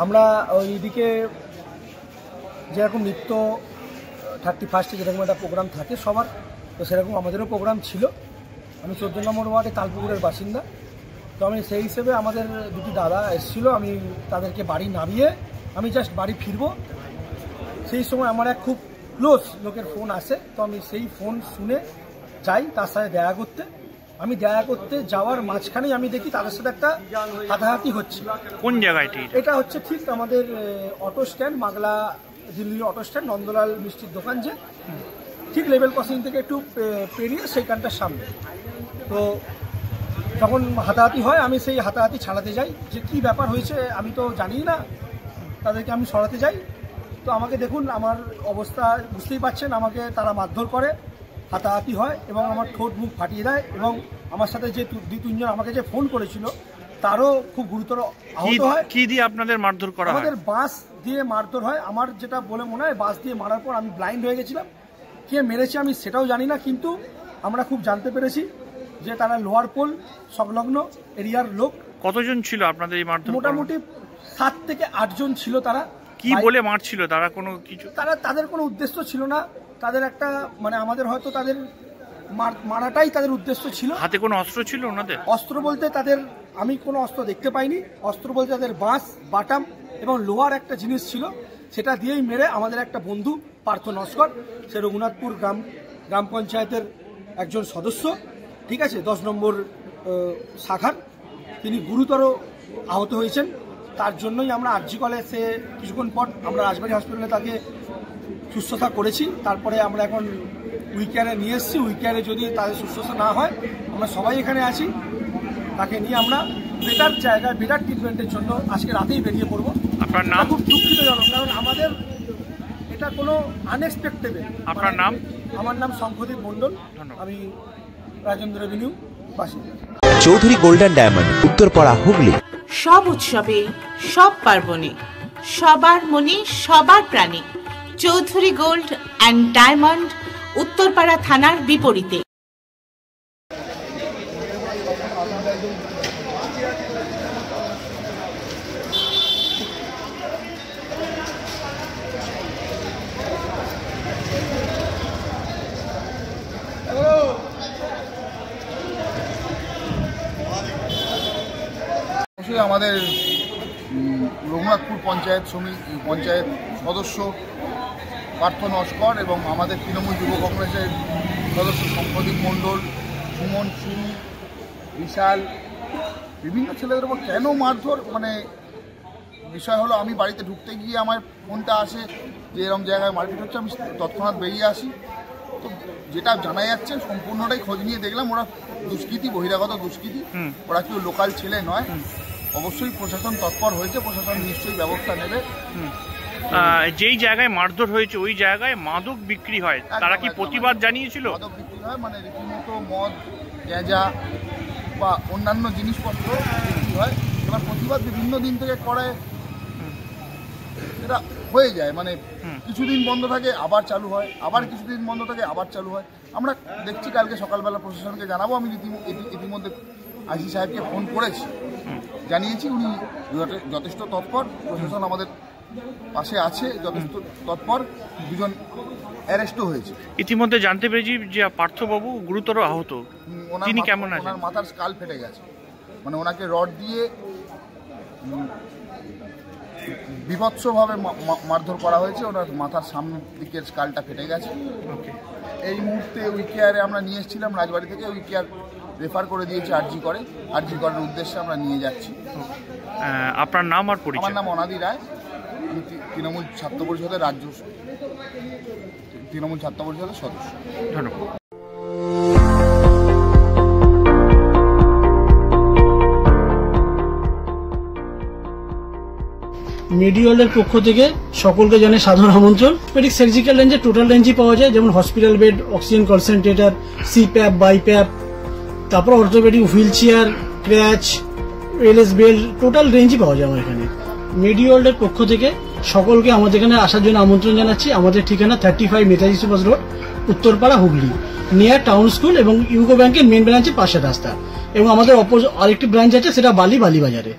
আমরা ওইদিকে যেরকম নিত্য 31 যেরকম একটা প্রোগ্রাম থাকে সবার, তো সেরকম আমাদেরও প্রোগ্রাম ছিল। আমি 14 নম্বর ওয়ার্ডে তালপুকুরের বাসিন্দা, তো আমি সেই হিসেবে আমাদের দুটি দাদা এসেছিল, আমি তাদেরকে বাড়ি নামিয়ে আমি জাস্ট বাড়ি ফিরবো, সেই সময় আমার এক খুব ক্লোজ লোকের ফোন আসে। তো আমি সেই ফোন শুনে যাই তার সাথে দেখা করতে। আমি দেখা করতে যাওয়ার মাঝখানেই আমি দেখি তাদের সাথে একটা হাতাহাতি হচ্ছে। কোন জায়গায়? এটা হচ্ছে ঠিক আমাদের অটো স্ট্যান্ড, মাগলা দিল্লির অটো স্ট্যান্ড, নন্দলাল মিষ্টির দোকান, যে ঠিক লেভেল ক্রসিং থেকে একটু পেরিয়ে সেইখানটার সামনে। তো যখন হাতাহাতি হয় আমি সেই হাতাহাতি ছাড়াতে যাই, যে কি ব্যাপার হয়েছে আমি তো জানি না, তাদেরকে আমি সরাতে যাই। তো আমাকে দেখুন, আমার অবস্থা বুঝতেই পারছেন, আমাকে তারা মারধর করে, হাতাহাতি হয় এবং আমার ঠোঁট মুখ ফাটিয়ে দেয়। এবং আমার সাথে যে 2-3 জন আমাকে যে ফোন করেছিল তারও খুব গুরুতর আহত হয়। কি দিয়ে আপনাদের মারধর করা হয়? আমাদের বাঁশ দিয়ে মারধর হয়। আমার যেটা বলে মনে হয়, বাঁশ দিয়ে মারার পর আমি ব্লাইন্ড হয়ে গেছিলাম। কে মেরেছে আমি সেটাও জানি না, কিন্তু আমরা খুব জানতে পেরেছি যে তারা লোয়ার পোল সংলগ্ন এরিয়ার লোক। কতজন ছিল আপনাদের এই মারধর? মোটামুটি 7 থেকে 8 জন ছিল। তারা কি বলে মারছিল? তারা কোনো কিছু, তাদের কোনো উদ্দেশ্য ছিল না। তাদের একটা মানে আমাদের হয়তো তাদের মারাটাই তাদের উদ্দেশ্য ছিল। হাতে কোনো অস্ত্র ছিল ওনাদের? অস্ত্র বলতে তাদের আমি কোনো অস্ত্র দেখতে পাইনি। অস্ত্র বলতে তাদের বাঁশ, বাটাম এবং লোহার একটা জিনিস ছিল, সেটা দিয়েই মেরে আমাদের একটা বন্ধু পার্থ নস্কর, সে রঘুনাথপুর গ্রাম পঞ্চায়েতের একজন সদস্য, ঠিক আছে, 10 নম্বর শাখার, তিনি গুরুতর আহত হয়েছেন। তার জন্যই আমরা আরজি কলেজে সে কিছুক্ষণ পর আমরা রাজবাড়ী হসপিটালে তাকে সুস্থতা করেছি। তারপরে আমরা এখন উইকেয়ারে নিয়ে এসেছি। উইকেয়ারে যদি তাদের সুস্থতা না হয়, আমরা সবাই এখানে আছি, তাকে নিয়ে আমরা বেটার জায়গায় বেটার ট্রিটমেন্টের জন্য আজকে রাতেই বেরিয়ে পড়বো। আপনার নাম? খুব দুঃখিতজনক, কারণ আমাদের এটা কোনো আনএক্সপেক্টেড। আপনার নাম? আমার নাম শঙ্খদীপ মণ্ডল, আমি রাজেন্দ্র এভিনিউ বাসিন্দা। Chowdhury golden diamond, Uttarpara, Hooghly. সব উৎসবে, সব পার্বণে, সবার মনে, সবার প্রাণে Chowdhury gold and diamond, Uttarpara থানার বিপরীতে। আমাদের রঘুনাথপুর পঞ্চায়েত সদস্য পার্থ নস্কর এবং আমাদের তৃণমূল যুব কংগ্রেসের সদস্য শঙ্খদীপ মণ্ডল, সুমন সিং, বিশাল, বিভিন্ন ছেলেদের উপর কেন মারধর, মানে বিষয় হলো আমি বাড়িতে ঢুকতে গিয়ে আমার ফোনটা আসে যে এরকম জায়গায় মারপিট হচ্ছে। আমি তৎক্ষণাৎ বেরিয়ে আসি। তো যেটা জানা যাচ্ছে সম্পূর্ণটাই খোঁজ নিয়ে দেখলাম ওরা দুষ্কৃতী, বহিরাগত দুষ্কৃতী, ওরা কেউ লোকাল ছেলে নয়। অবশ্যই প্রশাসন তৎপর হয়েছে, প্রশাসন নিশ্চয়ই ব্যবস্থা নেবে। যেই জায়গায় মারধর হয়েছে ওই জায়গায় মাদক বিক্রি হয়, তারা কি প্রতিবাদ জানিয়েছিল? মাদক বিক্রি হয়, মানে রীতিমতো মদ, গাঁজা বা অন্যান্য জিনিসপত্র বিক্রি হয়। এবার প্রতিবাদ বিভিন্ন দিন থেকে করে, এটা হয়ে যায়, মানে কিছুদিন বন্ধ থাকে আবার চালু হয়, আবার কিছুদিন বন্ধ থাকে আবার চালু হয়। আমরা দেখছি কালকে সকালবেলা প্রশাসনকে জানাবো। আমি ইতিমধ্যে আইসি সাহেবকে ফোন করেছি, জানিয়েছি, উনি যথেষ্ট তৎপর। প্রশাসন আমাদের পাশে আছে, যথেষ্ট তৎপর। 2 জন অ্যারেস্টও হয়েছে। ইতিমধ্যে জানতে পেরেছি যে পার্থবাবু গুরুতর আহত। তিনি কেমন আছেন? ওনার মাথার স্কাল ফেটে গেছে, মানে ওনাকে রড দিয়ে বিভৎসভাবে মারধর করা হয়েছে। ওনার মাথার সামনের দিকের স্কালটা ফেটে গেছে। এই মুহূর্তে উইকেয়ারে আমরা নিয়ে এসেছিলাম রাজবাড়ি থেকে, উইকেয়ার রেফার করে দিয়েছে আরজি করার উদ্দেশ্যে আমরা নিয়ে যাচ্ছি। আপনার নাম আর পরিচয়? আমার নাম অনাদি রায়, আমি তৃণমূল ছাত্র পরিষদের সদস্য। ধন্যবাদ। মেডিওয়ালের পক্ষ থেকে সকলকে জানাই সাধারণ আমন্ত্রণ। পেডিক সার্জিক্যাল রেঞ্জে টোটাল রেঞ্জই পাওয়া যায়, যেমন hospital bed, oxygen concentrator, CPAP, BiPAP, তারপর orthopaedic wheelchair, crutch, LS belt, total রেঞ্জই পাওয়া যায় আমার এখানে। মেডিওয়ালের পক্ষ থেকে সকলকে আমাদের এখানে আসার জন্য আমন্ত্রণ জানাচ্ছি। আমাদের ঠিকানা 35 Netaji Subhash road, Uttarpara, Hooghly, near town school এবং ইউকো ব্যাংকের মেন ব্রাঞ্চের পাশের রাস্তা। এবং আমাদের আরেকটি ব্রাঞ্চ আছে, সেটা বালিবাজারে।